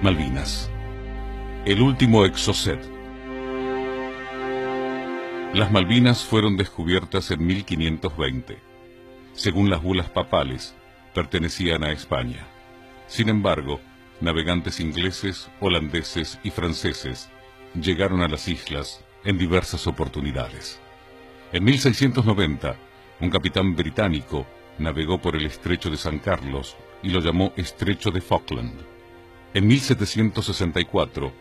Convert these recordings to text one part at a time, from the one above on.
Malvinas. El último Exocet. Las Malvinas fueron descubiertas en 1520. Según las bulas papales, pertenecían a España. Sin embargo, navegantes ingleses, holandeses y franceses llegaron a las islas en diversas oportunidades. En 1690, un capitán británico navegó por el estrecho de San Carlos y lo llamó Estrecho de Falkland. En 1764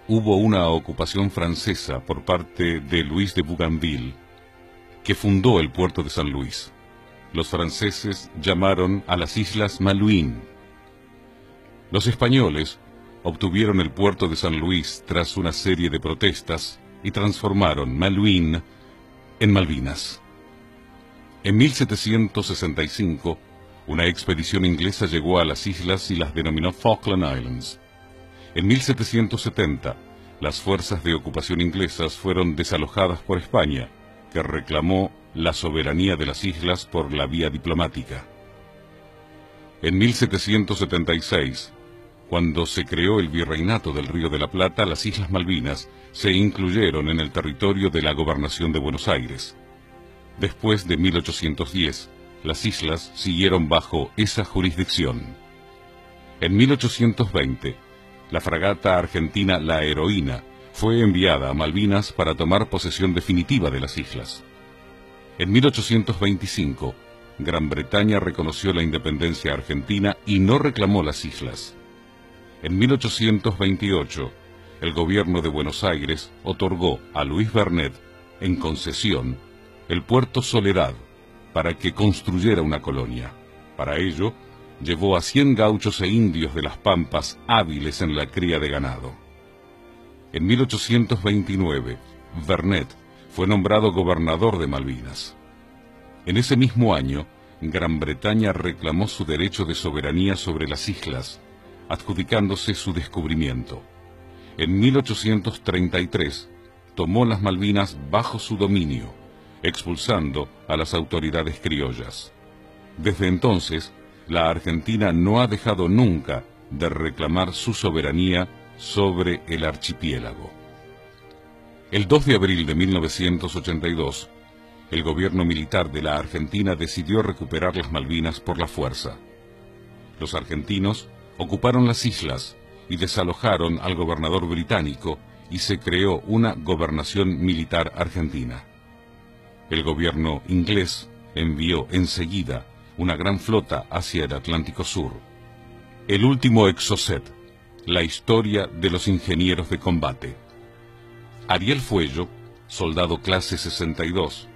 hubo una ocupación francesa por parte de Luis de Bougainville, que fundó el puerto de San Luis. Los franceses llamaron a las islas Malouines. Los españoles obtuvieron el puerto de San Luis tras una serie de protestas y transformaron Malouines en Malvinas. En 1765, una expedición inglesa llegó a las islas y las denominó Falkland Islands. En 1770, las fuerzas de ocupación inglesas fueron desalojadas por España, que reclamó la soberanía de las islas por la vía diplomática. En 1776, cuando se creó el Virreinato del Río de la Plata, las Islas Malvinas se incluyeron en el territorio de la Gobernación de Buenos Aires. Después de 1810, las islas siguieron bajo esa jurisdicción. En 1820, la fragata argentina La Heroína fue enviada a Malvinas para tomar posesión definitiva de las islas. En 1825, Gran Bretaña reconoció la independencia argentina y no reclamó las islas. En 1828, el gobierno de Buenos Aires otorgó a Luis Vernet, en concesión, el puerto Soledad, para que construyera una colonia. Para ello, llevó a 100 gauchos e indios de las Pampas hábiles en la cría de ganado. En 1829, Vernet fue nombrado gobernador de Malvinas. En ese mismo año, Gran Bretaña reclamó su derecho de soberanía sobre las islas, adjudicándose su descubrimiento. En 1833, tomó las Malvinas bajo su dominio, expulsando a las autoridades criollas. Desde entonces, la Argentina no ha dejado nunca de reclamar su soberanía sobre el archipiélago. El 2 de abril de 1982, el gobierno militar de la Argentina decidió recuperar las Malvinas por la fuerza. Los argentinos ocuparon las islas y desalojaron al gobernador británico y se creó una gobernación militar argentina. El gobierno inglés envió enseguida una gran flota hacia el Atlántico Sur. El último Exocet, la historia de los ingenieros de combate. Ariel Fuello, soldado clase 62,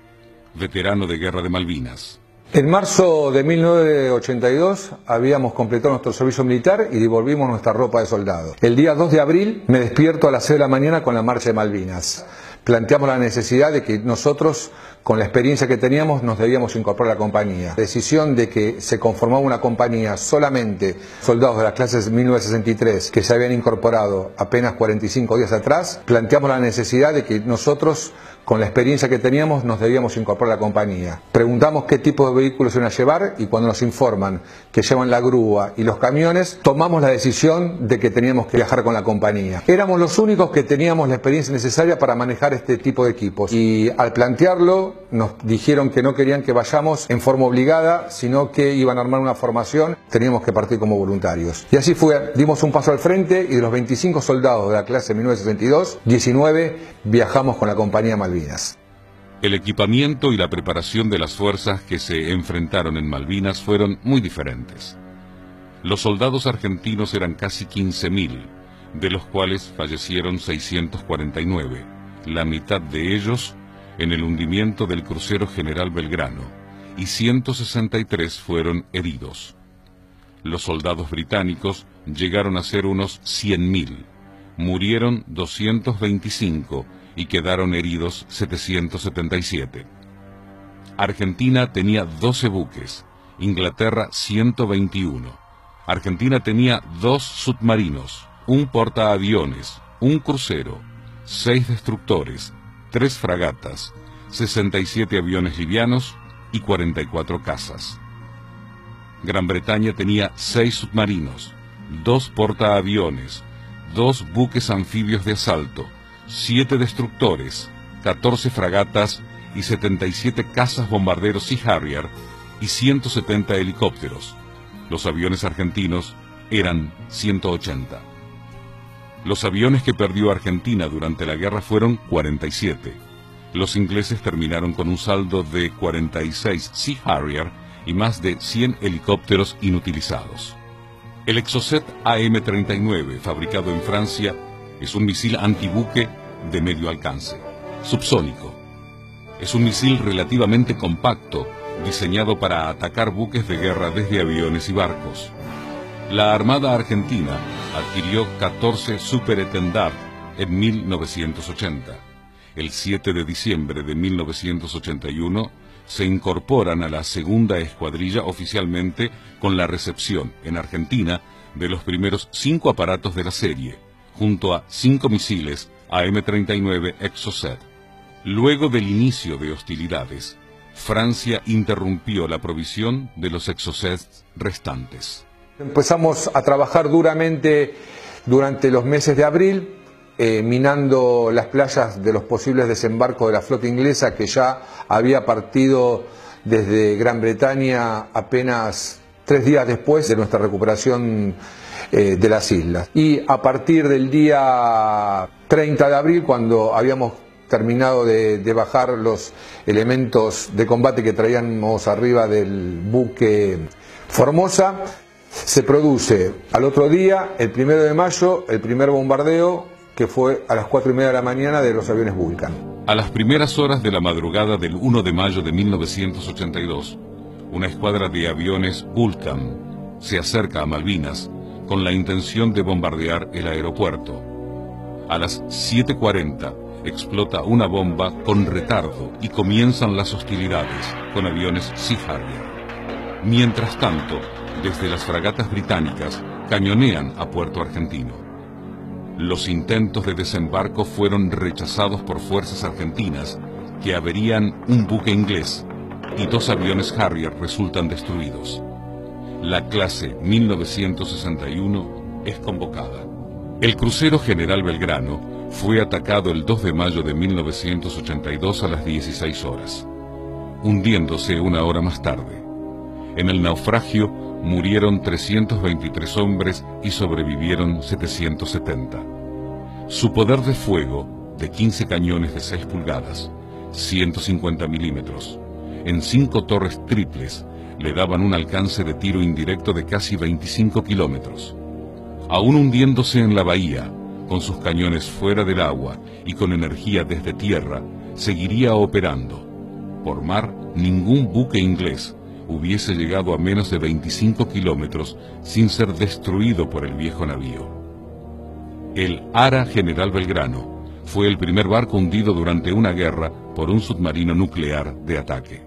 veterano de Guerra de Malvinas. En marzo de 1982 habíamos completado nuestro servicio militar y devolvimos nuestra ropa de soldado. El día 2 de abril me despierto a las 6 de la mañana con la marcha de Malvinas. Planteamos la necesidad de que nosotros, con la experiencia que teníamos, nos debíamos incorporar a la compañía. La decisión de que se conformaba una compañía solamente soldados de las clases 1963 que se habían incorporado apenas 45 días atrás, planteamos la necesidad de que nosotros, con la experiencia que teníamos, nos debíamos incorporar a la compañía. Preguntamos qué tipo de vehículos iban a llevar y cuando nos informan que llevan la grúa y los camiones, tomamos la decisión de que teníamos que viajar con la compañía. Éramos los únicos que teníamos la experiencia necesaria para manejar este tipo de equipos y al plantearlo nos dijeron que no querían que vayamos en forma obligada, sino que iban a armar una formación, teníamos que partir como voluntarios. Y así fue, dimos un paso al frente y de los 25 soldados de la clase 1962, 19 viajamos con la compañía Malvinas. El equipamiento y la preparación de las fuerzas que se enfrentaron en Malvinas fueron muy diferentes. Los soldados argentinos eran casi 15.000, de los cuales fallecieron 649, la mitad de ellos en el hundimiento del crucero General Belgrano, y 163 fueron heridos. Los soldados británicos llegaron a ser unos 100.000, murieron 225 y quedaron heridos 777. Argentina tenía 12 buques, Inglaterra 121. Argentina tenía 2 submarinos, un portaaviones, un crucero, 6 destructores, 3 fragatas, 67 aviones livianos y 44 cazas. Gran Bretaña tenía 6 submarinos, 2 portaaviones, 2 buques anfibios de asalto, 7 destructores, 14 fragatas y 77 cazas bombarderos Sea Harrier y 170 helicópteros. Los aviones argentinos eran 180. Los aviones que perdió Argentina durante la guerra fueron 47. Los ingleses terminaron con un saldo de 46 Sea Harrier y más de 100 helicópteros inutilizados. El Exocet AM-39, fabricado en Francia, es un misil antibuque de medio alcance, subsónico. Es un misil relativamente compacto, diseñado para atacar buques de guerra desde aviones y barcos. La Armada Argentina adquirió 14 Superétendard en 1980. El 7 de diciembre de 1981 se incorporan a la segunda escuadrilla oficialmente con la recepción en Argentina de los primeros 5 aparatos de la serie, junto a 5 misiles AM-39 Exocet. Luego del inicio de hostilidades, Francia interrumpió la provisión de los Exocets restantes. Empezamos a trabajar duramente durante los meses de abril, minando las playas de los posibles desembarcos de la flota inglesa que ya había partido desde Gran Bretaña apenas 3 días después de nuestra recuperación de las islas. Y a partir del día 30 de abril, cuando habíamos terminado de bajar los elementos de combate que traíamos arriba del buque Formosa, se produce al otro día, el 1 de mayo, el primer bombardeo, que fue a las 4:30 de la mañana de los aviones Vulcan. A las primeras horas de la madrugada del 1 de mayo de 1982, una escuadra de aviones Vulcan se acerca a Malvinas con la intención de bombardear el aeropuerto. A las 7:40 explota una bomba con retardo y comienzan las hostilidades con aviones Sea Harrier. Mientras tanto, desde las fragatas británicas cañonean a Puerto Argentino. Los intentos de desembarco fueron rechazados por fuerzas argentinas que averían un buque inglés y 2 aviones Harrier resultan destruidos. La clase 1961 es convocada. El crucero General Belgrano fue atacado el 2 de mayo de 1982 a las 16 horas, hundiéndose 1 hora más tarde. En el naufragio murieron 323 hombres y sobrevivieron 770. Su poder de fuego, de 15 cañones de 6 pulgadas, 150 milímetros, en 5 torres triples, le daban un alcance de tiro indirecto de casi 25 kilómetros. Aún hundiéndose en la bahía, con sus cañones fuera del agua y con energía desde tierra, seguiría operando. Por mar, ningún buque inglés hubiese llegado a menos de 25 kilómetros sin ser destruido por el viejo navío. El Ara General Belgrano fue el primer barco hundido durante una guerra por un submarino nuclear de ataque.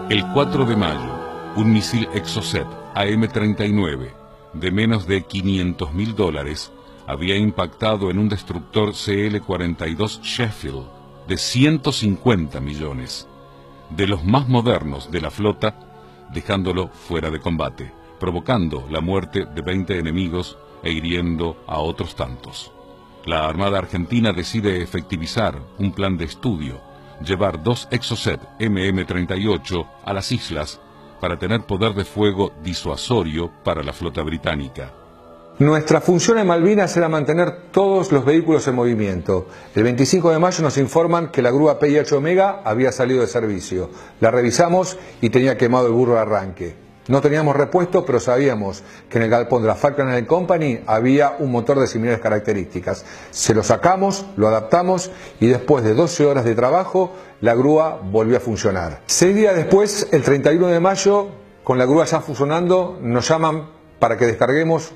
El 4 de mayo, un misil Exocet AM-39 de menos de $500.000 había impactado en un destructor CL-42 Sheffield de 150 millones, de los más modernos de la flota, dejándolo fuera de combate, provocando la muerte de 20 enemigos e hiriendo a otros tantos. La Armada Argentina decide efectivizar un plan de estudio, llevar 2 Exocet MM-38 a las islas para tener poder de fuego disuasorio para la flota británica. Nuestra función en Malvinas era mantener todos los vehículos en movimiento. El 25 de mayo nos informan que la grúa PIH Omega había salido de servicio. La revisamos y tenía quemado el burro de arranque. No teníamos repuesto, pero sabíamos que en el galpón de la Falkland Company había un motor de similares características. Se lo sacamos, lo adaptamos y después de 12 horas de trabajo, la grúa volvió a funcionar. 6 días después, el 31 de mayo, con la grúa ya funcionando, nos llaman para que descarguemos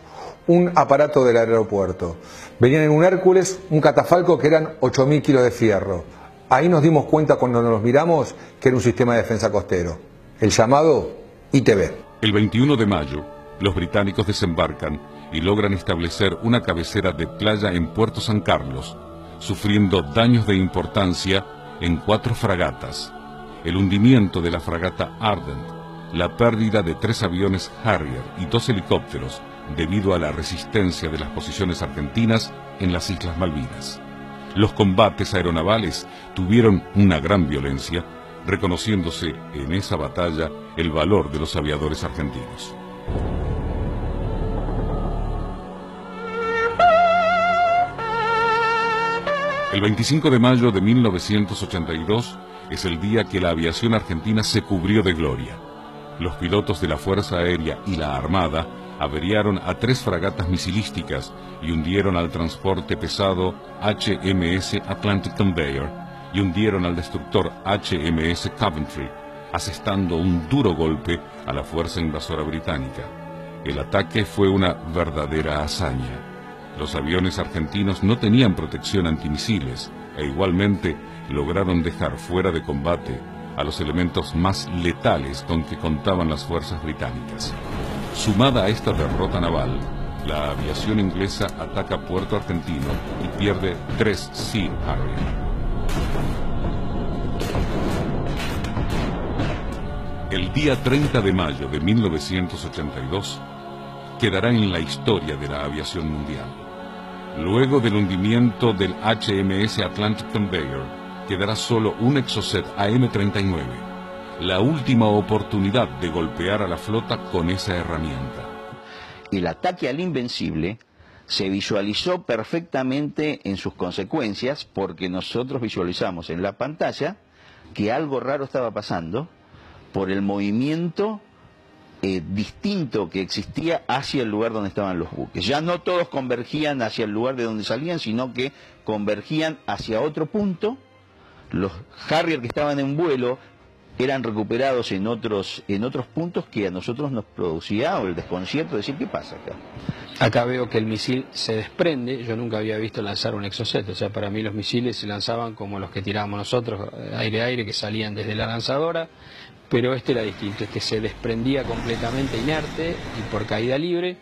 un aparato del aeropuerto. Venían en un Hércules, un catafalco que eran 8.000 kilos de fierro. Ahí nos dimos cuenta cuando nos miramos que era un sistema de defensa costero. El llamado ITB. El 21 de mayo, los británicos desembarcan y logran establecer una cabecera de playa en Puerto San Carlos, sufriendo daños de importancia en 4 fragatas, el hundimiento de la fragata Ardent, la pérdida de 3 aviones Harrier y 2 helicópteros, debido a la resistencia de las posiciones argentinas en las Islas Malvinas. Los combates aeronavales tuvieron una gran violencia, reconociéndose en esa batalla el valor de los aviadores argentinos. El 25 de mayo de 1982 es el día que la aviación argentina se cubrió de gloria. Los pilotos de la Fuerza Aérea y la Armada averiaron a 3 fragatas misilísticas y hundieron al transporte pesado HMS Atlantic Conveyor y hundieron al destructor HMS Coventry, asestando un duro golpe a la fuerza invasora británica. El ataque fue una verdadera hazaña. Los aviones argentinos no tenían protección antimisiles e igualmente lograron dejar fuera de combate a los elementos más letales con que contaban las fuerzas británicas. Sumada a esta derrota naval, la aviación inglesa ataca Puerto Argentino y pierde 3 Sea Harrier. El día 30 de mayo de 1982 quedará en la historia de la aviación mundial. Luego del hundimiento del HMS Atlantic Conveyor, quedará solo un Exocet AM-39, la última oportunidad de golpear a la flota con esa herramienta. El ataque al Invencible se visualizó perfectamente en sus consecuencias, porque nosotros visualizamos en la pantalla que algo raro estaba pasando por el movimiento distinto que existía hacia el lugar donde estaban los buques. Ya no todos convergían hacia el lugar de donde salían, sino que convergían hacia otro punto. Los Harrier que estaban en vuelo eran recuperados en otros puntos que a nosotros nos producía el desconcierto de decir, ¿qué pasa acá? Acá veo que el misil se desprende. Yo nunca había visto lanzar un Exocet, o sea, para mí los misiles se lanzaban como los que tirábamos nosotros, aire-aire, que salían desde la lanzadora, pero este era distinto, este se desprendía completamente inerte y por caída libre,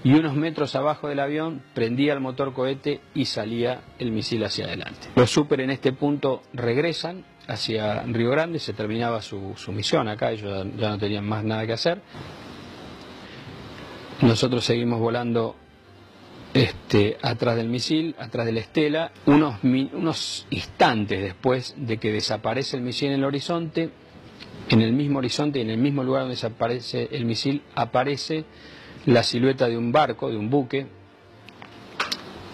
y unos metros abajo del avión prendía el motor cohete y salía el misil hacia adelante. Los Super en este punto regresan hacia Río Grande, se terminaba su misión acá, ellos ya no tenían más nada que hacer. Nosotros seguimos volando atrás del misil, atrás de la estela. Unos instantes después de que desaparece el misil en el horizonte, en el mismo horizonte y en el mismo lugar donde desaparece el misil, aparece la silueta de un barco, de un buque,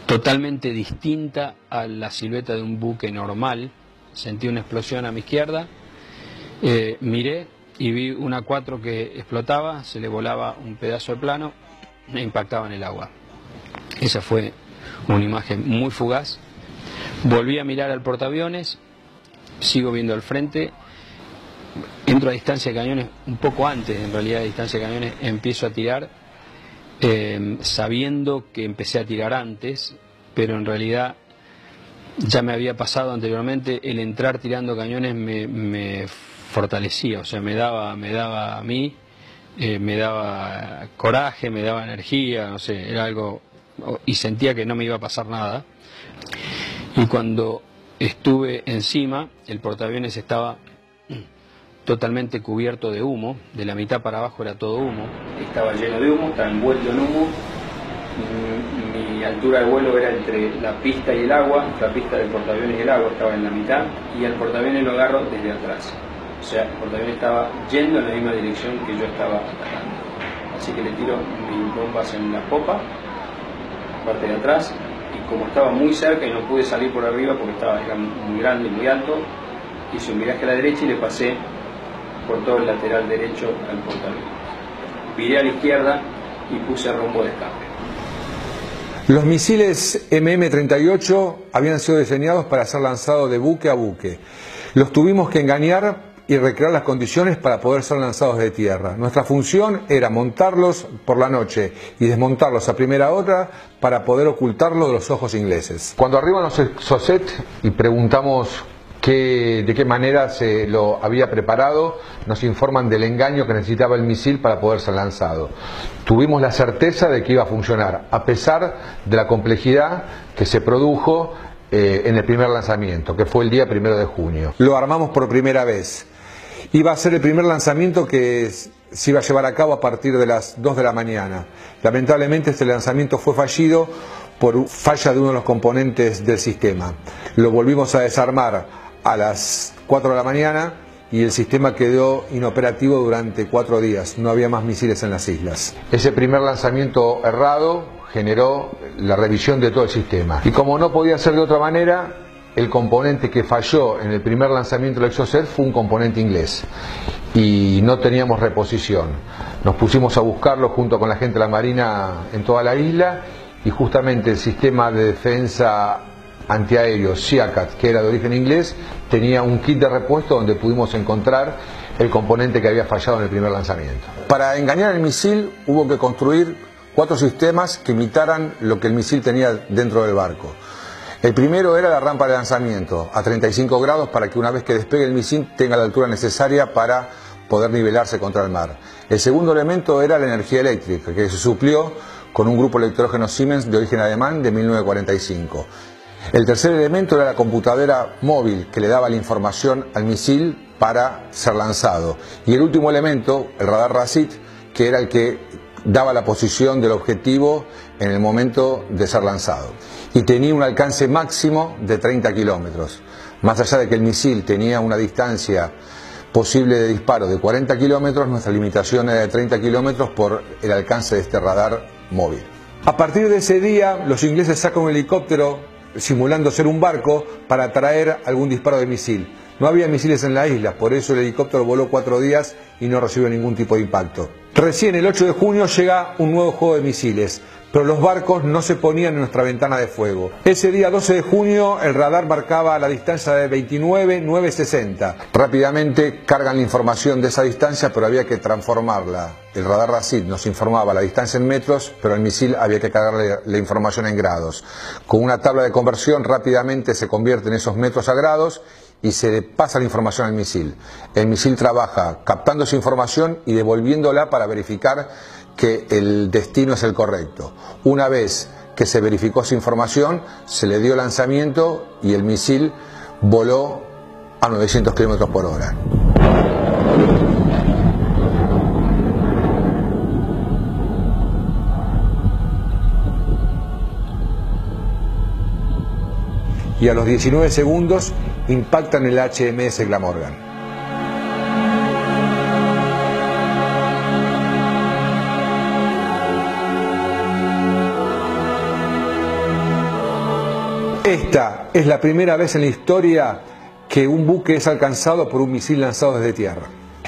totalmente distinta a la silueta de un buque normal. Sentí una explosión a mi izquierda, miré y vi una 4 que explotaba, se le volaba un pedazo de plano e impactaba en el agua. Esa fue una imagen muy fugaz. Volví a mirar al portaaviones, sigo viendo al frente, entro a distancia de cañones, un poco antes en realidad de distancia de cañones, empiezo a tirar, sabiendo que empecé a tirar antes, pero en realidad ya me había pasado anteriormente. El entrar tirando cañones me fortalecía, o sea, me daba a mí, me daba coraje, me daba energía, no sé, era algo, y sentía que no me iba a pasar nada. Y cuando estuve encima, el portaaviones estaba totalmente cubierto de humo, de la mitad para abajo era todo humo. Estaba lleno de humo, estaba envuelto en humo. Mi altura de vuelo era entre la pista y el agua, la pista del portaaviones y el agua estaba en la mitad, y el portaaviones lo agarro desde atrás. O sea, el portaaviones estaba yendo en la misma dirección que yo estaba atacando. Así que le tiro mis bombas en la popa, parte de atrás, y como estaba muy cerca y no pude salir por arriba porque era muy grande y muy alto, hice un viraje a la derecha y le pasé por todo el lateral derecho al portaaviones. Viré a la izquierda y puse rumbo de escape. Los misiles MM-38 habían sido diseñados para ser lanzados de buque a buque. Los tuvimos que engañar y recrear las condiciones para poder ser lanzados de tierra. Nuestra función era montarlos por la noche y desmontarlos a primera hora para poder ocultarlos de los ojos ingleses. Cuando arriban los Exocet y preguntamos de qué manera se lo había preparado, nos informan del engaño que necesitaba el misil para poder ser lanzado. Tuvimos la certeza de que iba a funcionar, a pesar de la complejidad que se produjo en el primer lanzamiento, que fue el día 1 de junio. Lo armamos por primera vez Iba a ser el primer lanzamiento que se iba a llevar a cabo a partir de las 2 de la mañana. Lamentablemente este lanzamiento fue fallido por falla de uno de los componentes del sistema. Lo volvimos a desarmar a las 4 de la mañana y el sistema quedó inoperativo durante 4 días. No había más misiles en las islas. Ese primer lanzamiento errado generó la revisión de todo el sistema. Y como no podía ser de otra manera, el componente que falló en el primer lanzamiento del Exocet fue un componente inglés y no teníamos reposición. Nos pusimos a buscarlo junto con la gente de la Marina en toda la isla y justamente el sistema de defensa antiaéreo SEACAT, que era de origen inglés, tenía un kit de repuesto donde pudimos encontrar el componente que había fallado en el primer lanzamiento. Para engañar el misil hubo que construir 4 sistemas que imitaran lo que el misil tenía dentro del barco. El primero era la rampa de lanzamiento a 35 grados para que una vez que despegue el misil tenga la altura necesaria para poder nivelarse contra el mar. El segundo elemento era la energía eléctrica, que se suplió con un grupo electrógeno Siemens de origen alemán de 1945. El tercer elemento era la computadora móvil que le daba la información al misil para ser lanzado. Y el último elemento, el radar RASIT, que era el que daba la posición del objetivo en el momento de ser lanzado. Y tenía un alcance máximo de 30 kilómetros. Más allá de que el misil tenía una distancia posible de disparo de 40 kilómetros, nuestra limitación era de 30 kilómetros por el alcance de este radar móvil. A partir de ese día, los ingleses sacan un helicóptero simulando ser un barco para traer algún disparo de misil. No había misiles en la isla, por eso el helicóptero voló 4 días y no recibió ningún tipo de impacto. Recién el 8 de junio llega un nuevo juego de misiles, pero los barcos no se ponían en nuestra ventana de fuego. Ese día 12 de junio el radar marcaba la distancia de 29,960. Rápidamente cargan la información de esa distancia, pero había que transformarla. El radar RASIT nos informaba la distancia en metros, pero al misil había que cargarle la información en grados. Con una tabla de conversión rápidamente se convierten esos metros a grados y se le pasa la información al misil. El misil trabaja captando esa información y devolviéndola para verificar que el destino es el correcto. Una vez que se verificó esa información, se le dio lanzamiento y el misil voló a 900 kilómetros por hora. Y a los 19 segundos impactan el HMS Glamorgan. Esta es la primera vez en la historia que un buque es alcanzado por un misil lanzado desde tierra.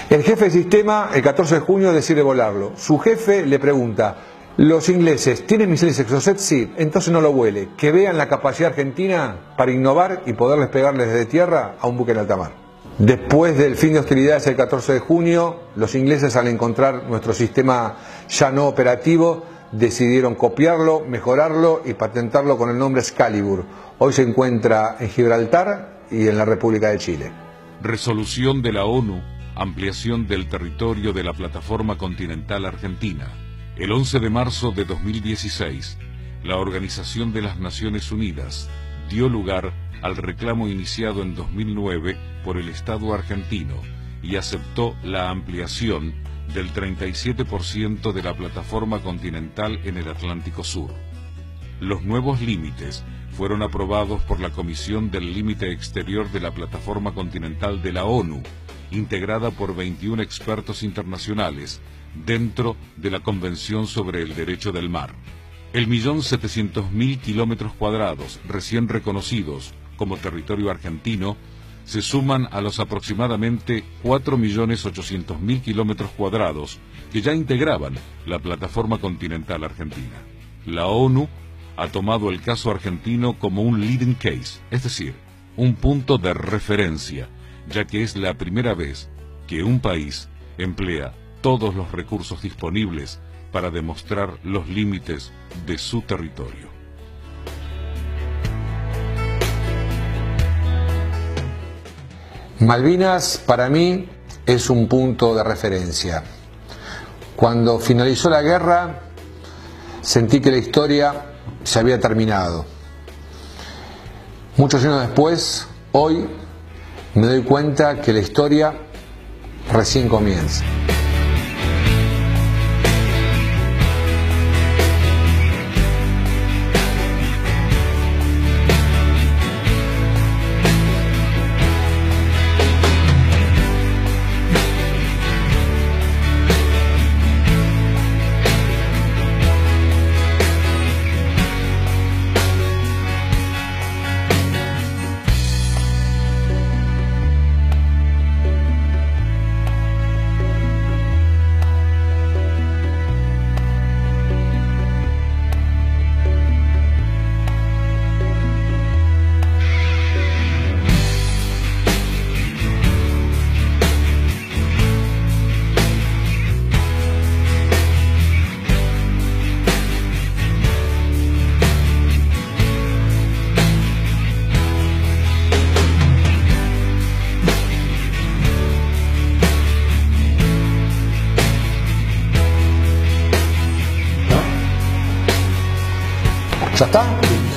El jefe de sistema, el 14 de junio, decide volarlo. Su jefe le pregunta: ¿los ingleses tienen misiles Exocet? Sí, entonces no lo vuele. Que vean la capacidad argentina para innovar y poderles pegarles desde tierra a un buque en alta mar. Después del fin de hostilidades el 14 de junio, los ingleses, al encontrar nuestro sistema ya no operativo, decidieron copiarlo, mejorarlo y patentarlo con el nombre Excalibur. Hoy se encuentra en Gibraltar y en la República de Chile. Resolución de la ONU, ampliación del territorio de la Plataforma Continental Argentina. El 11 de marzo de 2016, la Organización de las Naciones Unidas dio lugar al reclamo iniciado en 2009 por el Estado argentino y aceptó la ampliación del 37% de la plataforma continental en el Atlántico Sur. Los nuevos límites fueron aprobados por la Comisión del Límite Exterior de la Plataforma Continental de la ONU, integrada por 21 expertos internacionales dentro de la Convención sobre el Derecho del Mar. El 1.700.000 kilómetros cuadrados recién reconocidos como territorio argentino se suman a los aproximadamente 4.800.000 kilómetros cuadrados que ya integraban la Plataforma Continental Argentina. La ONU ha tomado el caso argentino como un leading case, es decir, un punto de referencia, ya que es la primera vez que un país emplea todos los recursos disponibles para demostrar los límites de su territorio. Malvinas para mí es un punto de referencia. Cuando finalizó la guerra sentí que la historia se había terminado. Muchos años después, hoy me doy cuenta que la historia recién comienza. ¿Ya está?